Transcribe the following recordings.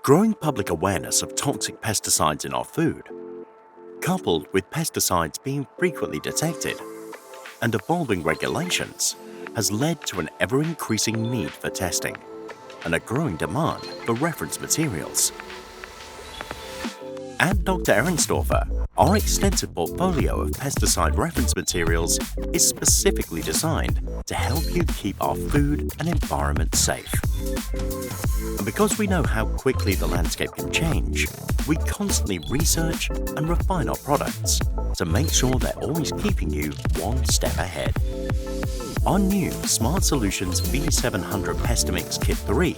Growing public awareness of toxic pesticides in our food, coupled with pesticides being frequently detected and evolving regulations, has led to an ever-increasing need for testing and a growing demand for reference materials. At Dr Ehrenstorfer, our extensive portfolio of pesticide reference materials is specifically designed to help you keep our food and environment safe. And because we know how quickly the landscape can change, we constantly research and refine our products to make sure they're always keeping you one step ahead. Our new Smart Solutions V700 Pestimix Kit 3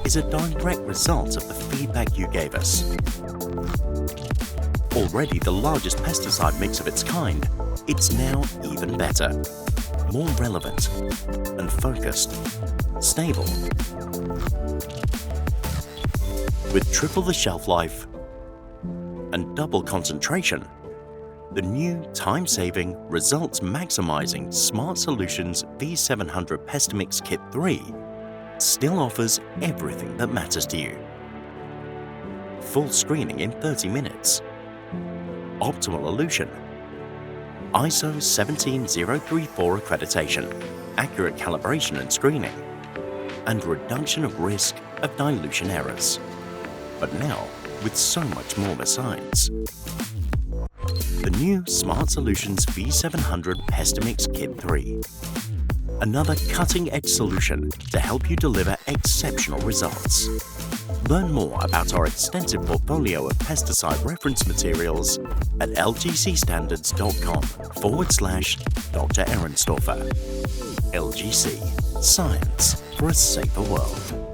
is a direct result of the feedback you gave us. Already the largest pesticide mix of its kind, it's now even better, more relevant and focused, stable. With triple the shelf life and double concentration, the new time-saving, results-maximizing Smart Solutions V700 Pestimix Kit 3 still offers everything that matters to you. Full screening in 30 minutes, optimal elution, ISO 17034 accreditation, accurate calibration and screening, and reduction of risk of dilution errors. But now, with so much more besides. The new Smart Solutions V700 Pestimix Kit 3. Another cutting-edge solution to help you deliver exceptional results. Learn more about our extensive portfolio of pesticide reference materials at lgcstandards.com/Dr Ehrenstorfer. LGC, science for a safer world.